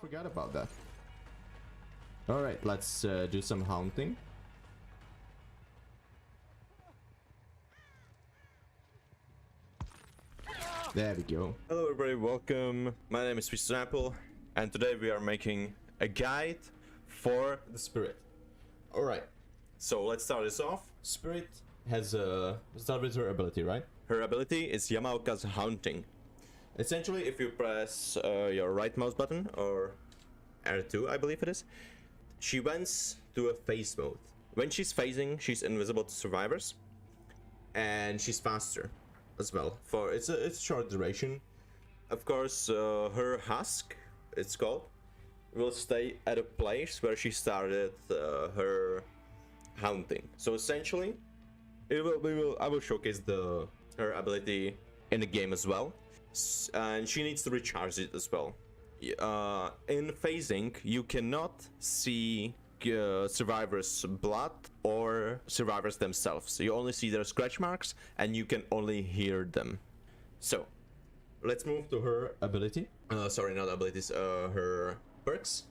forgot about that. Alright, let's do some hunting. There we go. Hello everybody, welcome. My name is FeastonApple, and today we are making a guide for the Spirit. Alright, so let's start this off. Spirit has start with her ability, right? Her ability is Yamaoka's Hunting. Essentially, if you press your right mouse button, or R2 I believe it is, she went to a phase mode. When she's phasing, she's invisible to survivors, and she's faster as well. For it's a short duration. Of course, her husk, it's called, will stay at a place where she started her hunting. So essentially, I will showcase her ability in the game as well, and she needs to recharge it as well. In phasing, you cannot see survivors' blood or survivors themselves. You only see their scratch marks, and you can only hear them. So let's move to her ability. Sorry, not abilities. Her perks.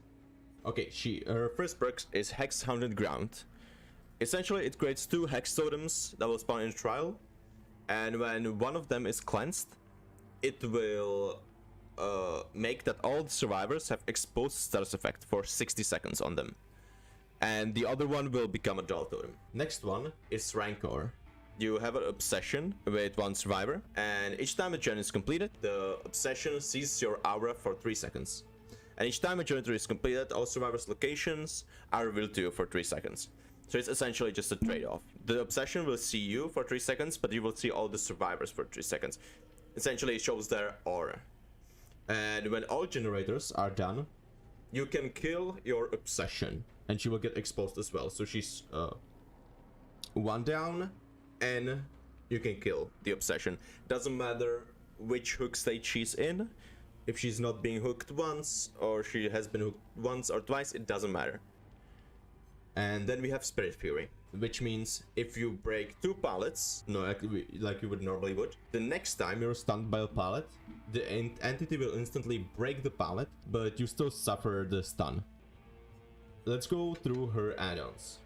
Okay, her first perk is Hex Haunted Ground. Essentially, it creates 2 hex totems that will spawn in trial, and when one of them is cleansed, it will make that all the survivors have exposed status effect for 60 seconds on them, and the other one will become a dull totem. Next one is Rancor. You have an obsession with one survivor, and each time a journey is completed, the obsession sees your aura for 3 seconds. And each time a journey is completed, all survivors' locations are revealed to you for 3 seconds. So it's essentially just a trade-off. The obsession will see you for 3 seconds, but you will see all the survivors for 3 seconds. Essentially, it shows their aura. And when all generators are done, you can kill your obsession, and she will get exposed as well. So she's 1 down, and you can kill the obsession. Doesn't matter which hook stage she's in. If she's not being hooked once, or she has been hooked once or twice, it doesn't matter. And then we have Spirit Fury, which means if you break 2 pallets, like you would normally would, the next time you're stunned by a pallet, the entity will instantly break the pallet, but you still suffer the stun. Let's go through her add-ons.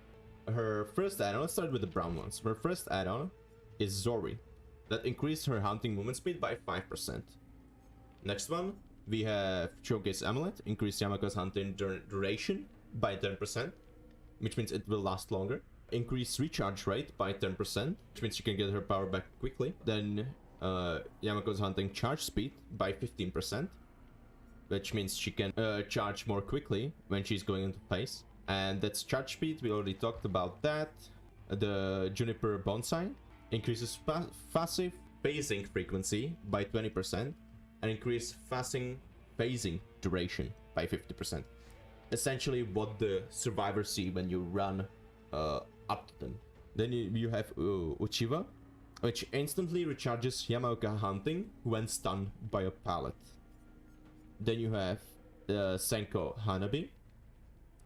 Her first add-on, let's start with the brown ones. Her first add-on is Zori, that increased her hunting movement speed by 5%. Next one, we have Showcase Amulet, increased Yamaoka's hunting duration by 10%. Which means it will last longer. Increase recharge rate by 10%, which means you can get her power back quickly. Then Yamaoka's hunting charge speed by 15%, which means she can charge more quickly when she's going into phase. And that's charge speed, we already talked about that. The Juniper Bonsai increases passive phasing frequency by 20% and increase phasing duration by 50%. Essentially what the survivors see when you run up to them. Then you have Uchiwa, which instantly recharges Yamaoka hunting when stunned by a pallet. Then you have Senko Hanabi,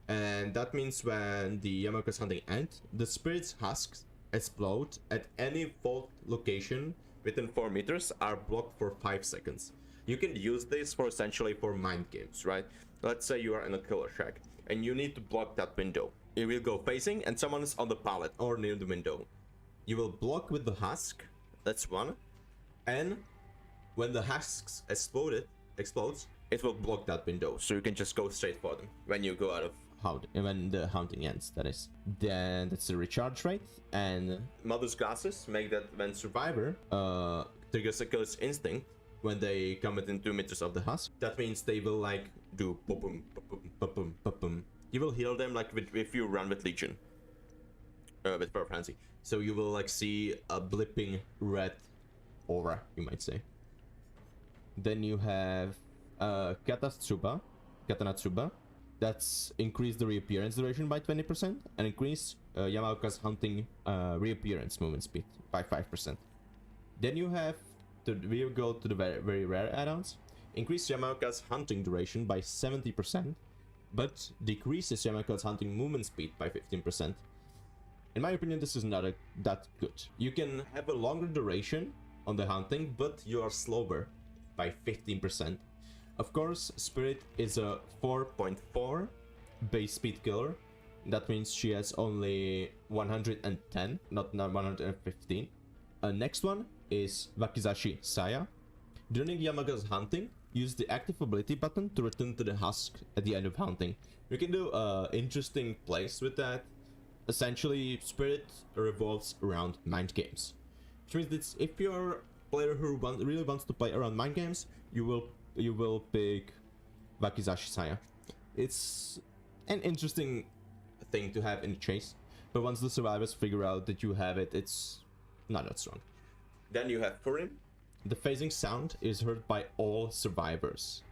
and that means when the Yamaoka's hunting ends, the spirit's husks explode at any fault location within 4 meters are blocked for 5 seconds. You can use this for essentially for mind games, right? Let's say you are in a killer shack and you need to block that window. You will go facing and someone is on the pallet or near the window. You will block with the husk, that's one. And when the husks explodes, it will block that window. So you can just go straight for them when you go out of when the hunting ends, that is. Then that's the recharge rate. And Mother's Glasses make that when survivor triggers a killer's instinct, when they come within 2 meters of the husk, that means they will like do boom, boom, boom, boom. You will heal them like if you run with Legion, with Power Frenzy. So you will like see a blipping red aura, you might say. Then you have Katanatsuba, that's increased the reappearance duration by 20% and increase Yamaoka's hunting reappearance movement speed by 5%. Then you have we go to the very rare add-ons. Increase Yamaoka's hunting duration by 70%, but decreases Yamaoka's hunting movement speed by 15%. In my opinion, this is not that good. You can have a longer duration on the hunting, but you are slower by 15%. Of course, Spirit is a 4.4 base speed killer. That means she has only 110, not 115. Next one is Wakizashi Saya. During Yamaga's hunting, use the active ability button to return to the husk at the end of hunting. You can do interesting plays with that. Essentially, Spirit revolves around mind games. Which means that if you're a player who really wants to play around mind games, you will pick Wakizashi Saya. It's an interesting thing to have in the chase, but once the survivors figure out that you have it, it's not that strong. Then you have Furim. The phasing sound is heard by all survivors.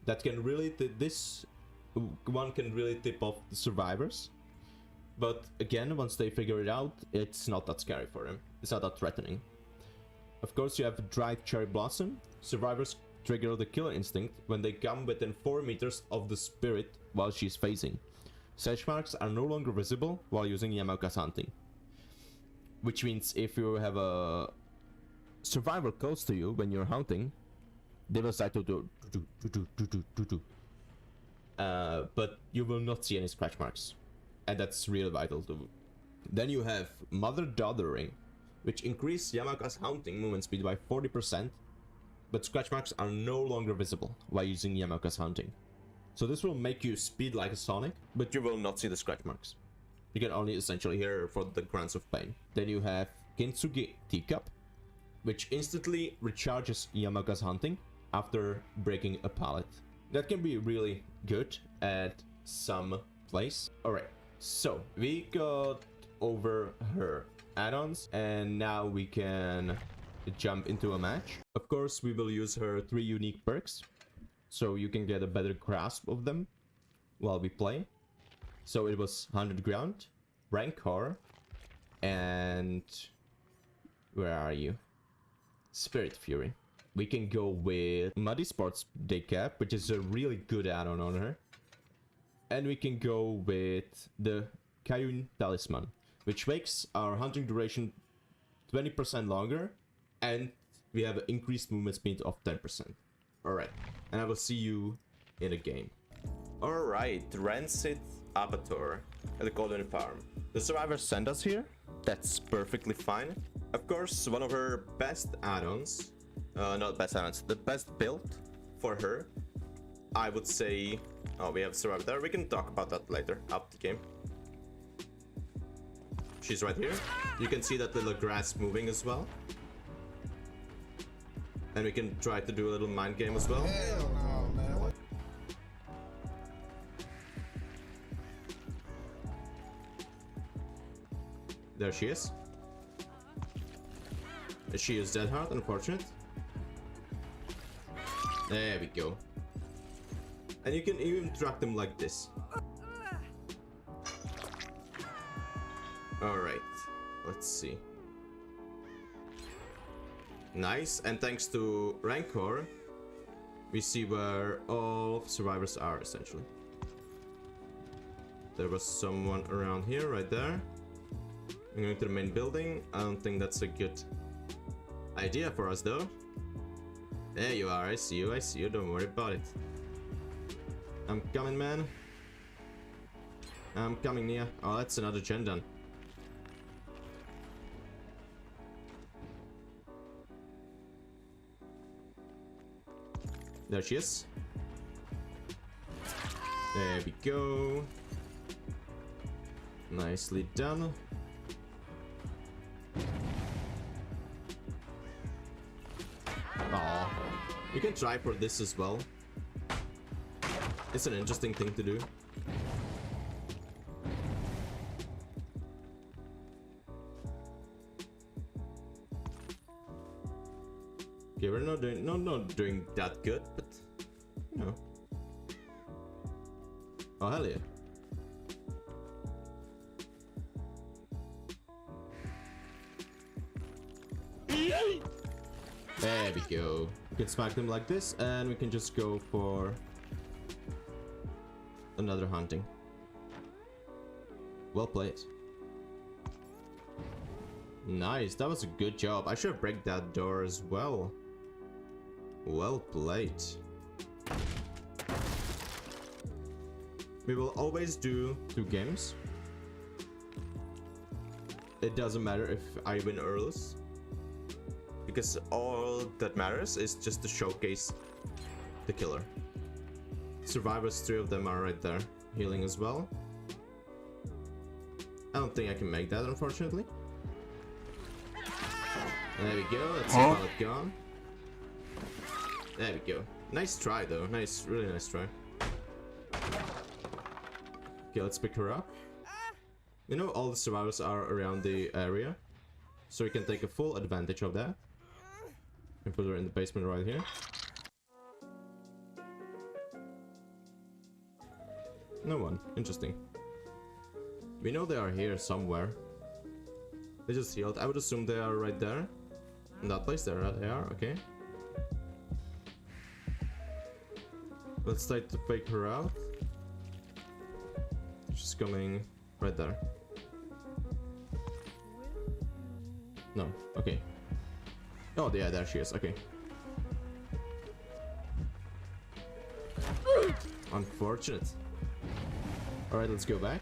That can really this one can really tip off the survivors. But again, once they figure it out, it's not that scary for him. It's not that threatening. Of course, you have Dried Cherry Blossom. Survivors trigger the killer instinct when they come within 4 meters of the spirit while she's phasing. Search marks are no longer visible while using Yamaga's hunting. Which means if you have a survivor close to you when you're hunting, they will start to do. But you will not see any scratch marks. And that's real vital too. Then you have Mother-Daughter Ring, which increases Yamaga's hunting movement speed by 40%, but scratch marks are no longer visible while using Yamaga's hunting. So this will make you speed like a Sonic, but you will not see the scratch marks. You can only essentially hear her for the grunts of pain. Then you have Kintsugi Teacup, which instantly recharges Yamaga's hunting after breaking a pallet. That can be really good at some plays. Alright, so we got over her add-ons and now we can jump into a match. Of course, we will use her 3 unique perks, so you can get a better grasp of them while we play. So it was 100 ground, Rancor, and where are you? Spirit Fury. We can go with Muddy Sports Day Cap, which is a really good add-on on her. And we can go with the Kayun Talisman, which makes our hunting duration 20% longer, and we have an increased movement speed of 10%. Alright, and I will see you in a game. Alright, Rancid Abattoir at the Golden Farm. The survivors sent us here. That's perfectly fine. Of course, one of her best add-ons, not best add-ons, the best build for her, I would say. Oh, we have survivor there. We can talk about that later, up the game. She's right here. You can see that little grass moving as well. And we can try to do a little mind game as well. Hell no, man. What? There she is. She is dead hard, unfortunate. There we go. And you can even track them like this. Alright, let's see. Nice, and thanks to Rancor, we see where all survivors are, essentially. There was someone around here, right there. I'm going to the main building. I don't think that's a good idea for us, though. There you are, I see you, don't worry about it. I'm coming, man. I'm coming near. Oh, that's another gen done. There she is. There we go. Nicely done. Aw. You can try for this as well. It's an interesting thing to do. Okay, we're not doing that good, but you know. Oh hell yeah. There we go. We can smack them like this, and we can just go for another hunting. Well played. Nice, that was a good job. I should have break that door as well. Well played. We will always do 2 games. It doesn't matter if I win or lose, because all that matters is just to showcase the killer. Survivors, 3 of them are right there, healing as well. I don't think I can make that, unfortunately. There we go, that's a pallet gone. There we go. Nice try though, nice, really nice try. Okay, let's pick her up. You know, all the survivors are around the area, so we can take a full advantage of that. And put her in the basement right here. No one. Interesting. We know they are here somewhere. They just healed. I would assume they are right there. In that place. There they are. Okay. Let's try to fake her out. She's coming right there. No. Okay. Oh, yeah, there she is. Okay. Unfortunate. Alright, let's go back.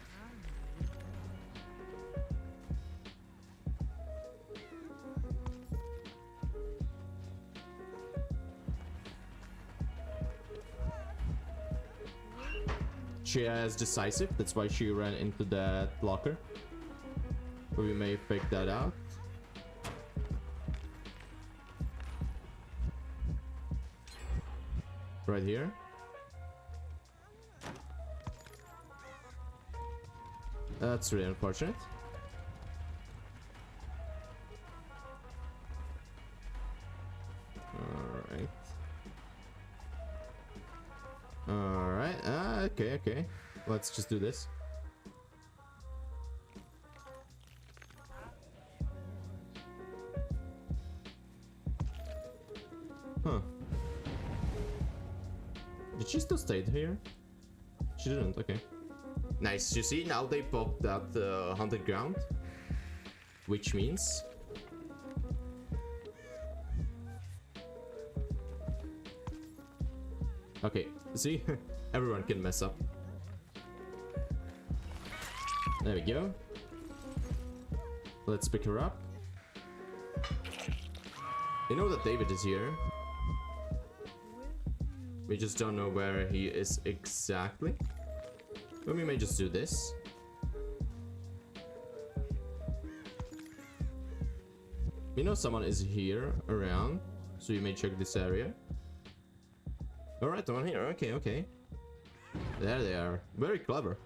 She has decisive, that's why she ran into that locker. But we may fake that out. Right here. That's really unfortunate. Alright. Alright. Okay, okay. Let's just do this. Huh. Did she still stay here? She didn't, okay. Nice, you see, now they popped that haunted ground. Which means... Okay, see? Everyone can mess up. There we go. Let's pick her up. You know that David is here. We just don't know where he is exactly. But we may just do this. We know someone is here around, so you may check this area. Alright, the one here. Okay, okay. There they are. Very clever.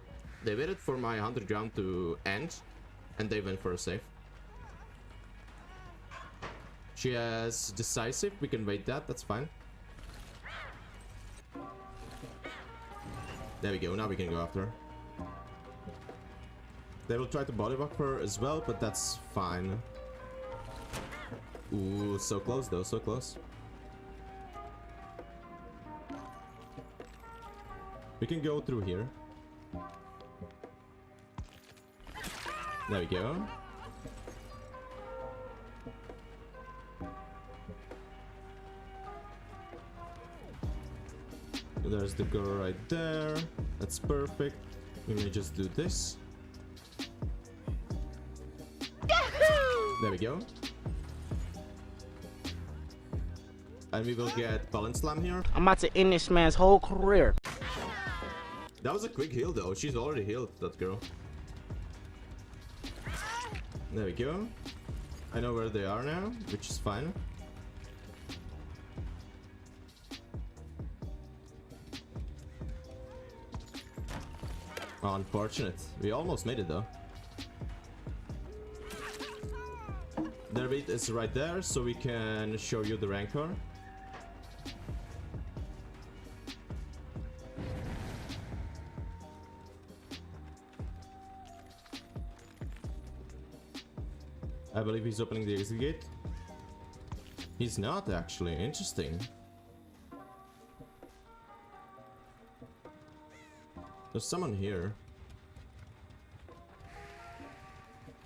They waited for my 100 ground to end, and they went for a save. She has decisive. We can wait that. That's fine. There we go. Now we can go after her. They will try to body block her as well, but that's fine. Ooh, so close though. So close. We can go through here. There we go. There's the girl right there. That's perfect. We may just do this. There we go. And we will get balance slam here. I'm about to end this man's whole career. That was a quick heal though. She's already healed, that girl. There we go. I know where they are now, which is fine. Unfortunate. We almost made it though. Their beat is right there, so we can show you the Rancor. I believe he's opening the exit gate. He's not actually. Interesting. There's someone here.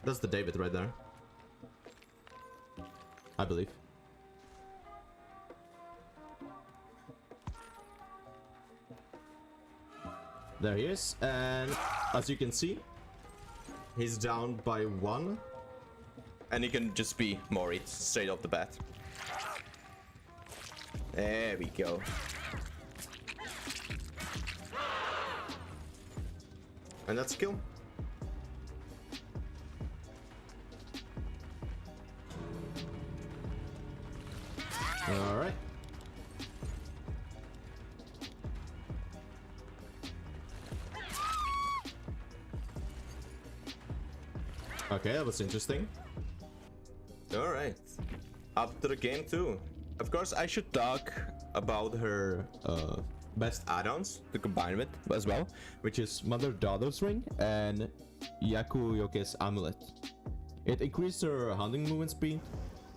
That's the David right there. I believe. There he is, and as you can see, he's down by 1. And he can just be Morit straight off the bat. There we go. And that's a kill. Alright. Okay, that was interesting. Alright. Up to the game 2. Of course, I should talk about her best add-ons to combine with as well. Which is Mother-Daughter's Ring and Yakuyoke's Amulet. It increased her hunting movement speed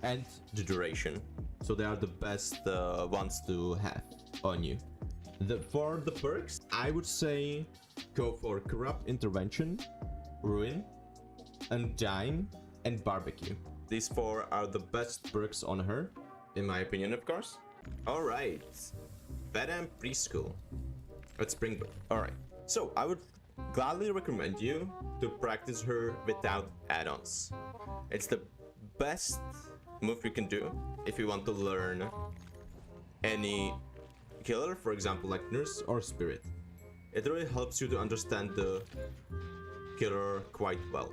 and The duration. so they are the best ones to have on you. For the perks, I would say go for Corrupt Intervention, Ruin, Undyne, and Barbecue. These 4 are the best, Perks on her. in my opinion, of course. Alright. Bedtime Preschool. At Springbrook. Alright. So, I would gladly recommend you to practice her without add-ons. It's the best move you can do if you want to learn any killer, for example, like Nurse or Spirit. It really helps you to understand the killer quite well.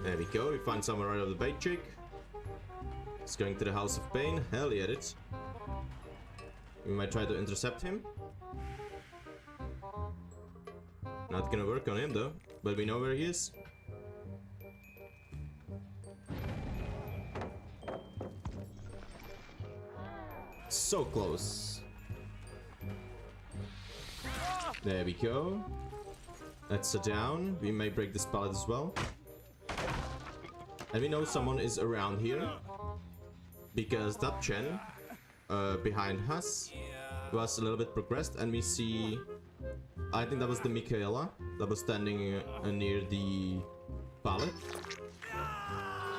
There we go, we find someone right off the bait chick. He's going to the House of Pain. Hell yeah, it. We might try to intercept him. Not gonna work on him though, but we know where he is. So close. There we go. That's a down. We may break this pallet as well. And we know someone is around here. Because that gen behind us was a little bit progressed. And we see... I think that was the Michaela that was standing near the pallet.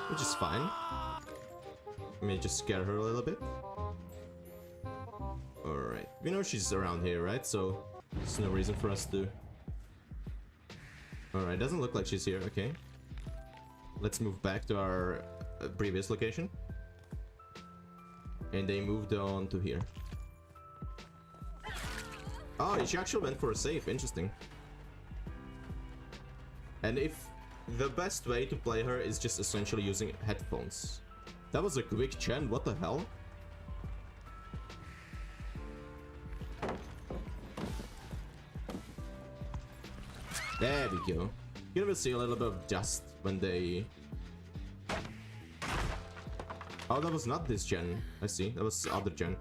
Which is fine. May just scare her a little bit. Alright. We know she's around here, right? So there's no reason for us to... Alright, doesn't look like she's here. Okay. Let's move back to our previous location. And they moved on to here. Oh, she actually went for a save. Interesting. And if the best way to play her is just essentially using headphones. That was a quick gen. What the hell? There we go. You will see a little bit of dust when they... Oh, that was not this gen. I see. That was the other gen.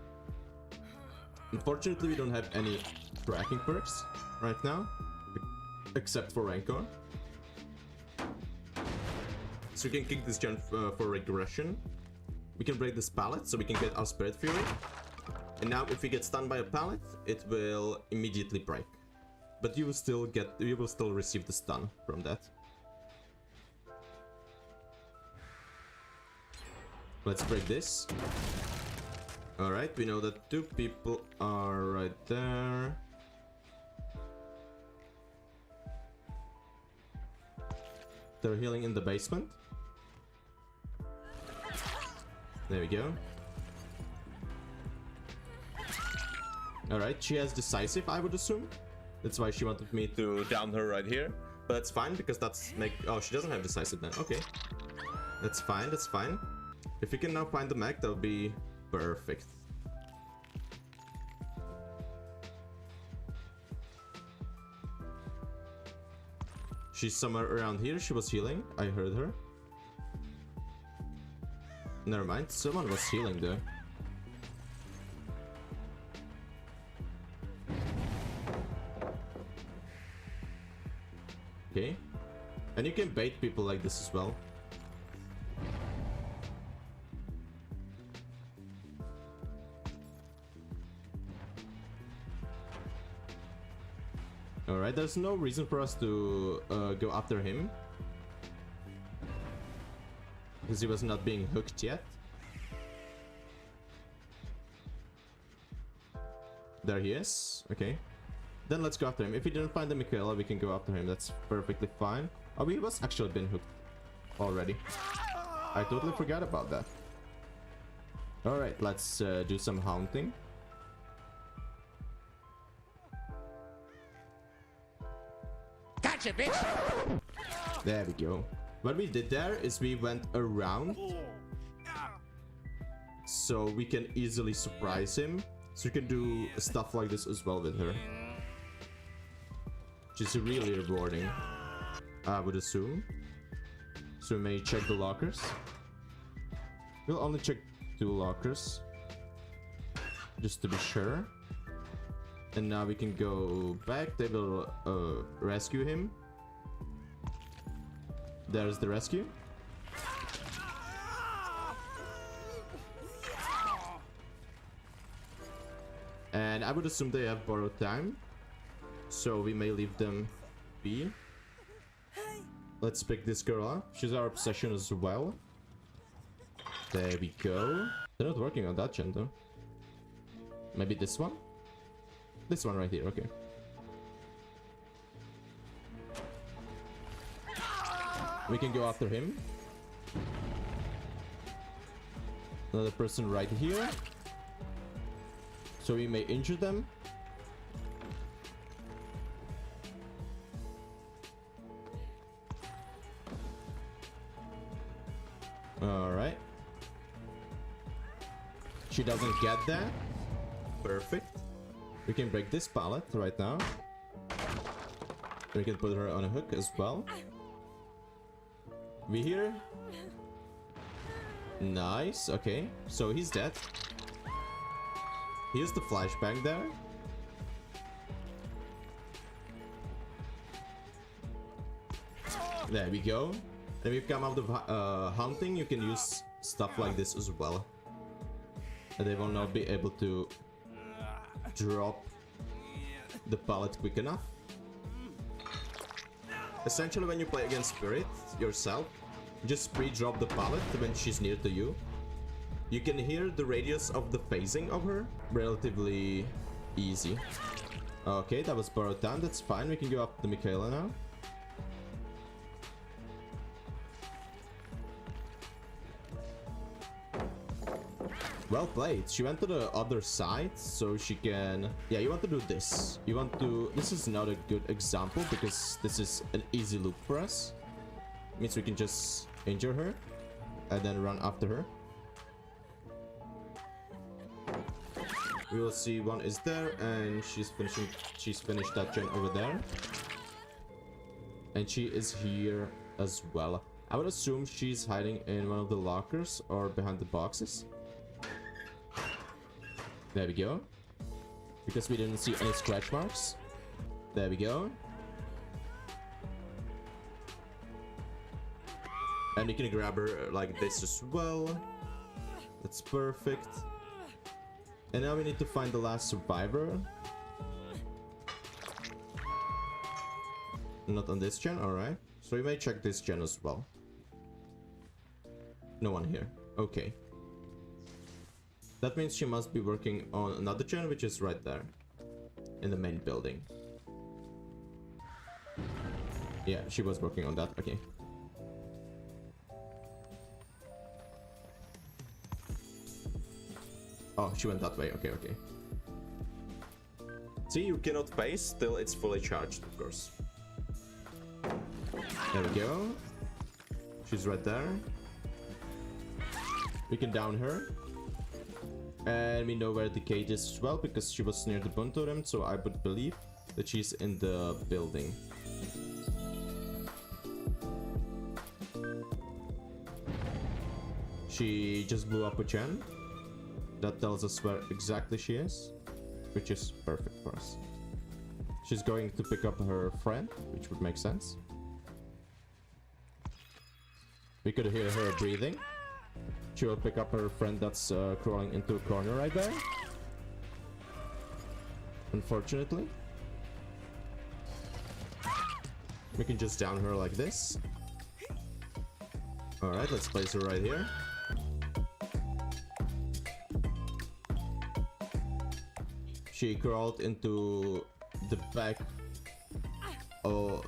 Unfortunately, we don't have any tracking perks right now. Except for Rancor. So we can kick this gen for regression. We can break this pallet so we can get our Spirit Fury. And now if we get stunned by a pallet, it will immediately break. But you will still receive the stun from that. Let's break this. Alright, we know that 2 people are right there. They're healing in the basement. There we go. Alright, she has decisive, I would assume. That's why she wanted me to down her right here. But that's fine, because that's oh, she doesn't have decisive then. Okay. That's fine, that's fine. If we can now find the mech, that would be perfect. She's somewhere around here. She was healing. I heard her. Never mind. Someone was healing there. Okay. And you can bait people like this as well. Alright, there's no reason for us to go after him. Because he was not being hooked yet. There he is. Okay. Then let's go after him. If we didn't find the Michaela, we can go after him. That's perfectly fine. Oh, he was actually been hooked already. I totally forgot about that. Alright, let's do some haunting. Gotcha, bitch! There we go. What we did there is we went around so we can easily surprise him. So you can do stuff like this as well with her, which is really rewarding, I would assume. So we may check the lockers. We'll only check 2 lockers just to be sure. And now we can go back. They will rescue him. There's the rescue. And I would assume they have borrowed time, so we may leave them be. Let's pick this girl up. She's our obsession as well. There we go. They're not working on that gen though. Maybe this one? This one right here, okay. We can go after him. Another person right here. So we may injure them. Alright. She doesn't get that. Perfect. We can break this pallet right now. We can put her on a hook as well. We here. Nice, okay. So he's dead. Here's the flashbang there. There we go. And we've come out of hunting. You can use stuff like this as well. And they will not be able to drop the pallet quick enough. Essentially, when you play against Spirit yourself, just pre-drop the pallet when she's near to you. You can hear the radius of the phasing of her. Relatively easy. Okay, that was borrowed time. That's fine. We can go up to Michaela now. Well played. She went to the other side, so she can... Yeah, you want to do this. You want to... This is not a good example, because this is an easy loop for us. Means we can just injure her, and then run after her. We will see one is there, and she's finished that gen over there. And she is here as well. I would assume she's hiding in one of the lockers or behind the boxes. There we go. Because we didn't see any scratch marks. There we go. And we can grab her like this as well. That's perfect. And now we need to find the last survivor. Not on this gen, alright. So we may check this gen as well. No one here. Okay. That means she must be working on another gen, which is right there. In the main building. Yeah, she was working on that. Okay. Oh, she went that way. Okay, okay. See, you cannot phase till it's fully charged, of course. There we go. She's right there. We can down her. And we know where the cage is as well, because she was near the bone totem, so I would believe that she's in the building. She just blew up a gen. That tells us where exactly she is, which is perfect for us. She's going to pick up her friend, which would make sense. We could hear her breathing. She will pick up her friend that's crawling into a corner right there. Unfortunately. We can just down her like this. Alright, let's place her right here. she crawled into the back of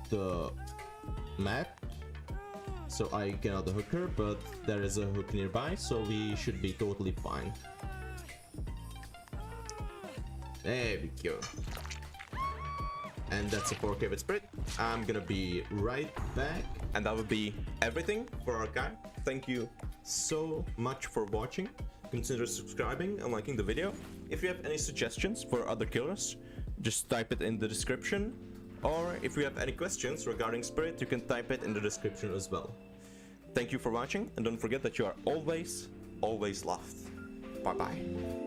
the map, so I cannot hook her, but there is a hook nearby, so we should be totally fine. There we go. And that's a 4K with Spirit. I'm gonna be right back. And that would be everything for our guy. Thank you so much for watching. Consider subscribing and liking the video. If you have any suggestions for other killers, just type it in the description. Or if you have any questions regarding Spirit, you can type it in the description as well. Thank you for watching, and don't forget that you are always, always loved. Bye bye.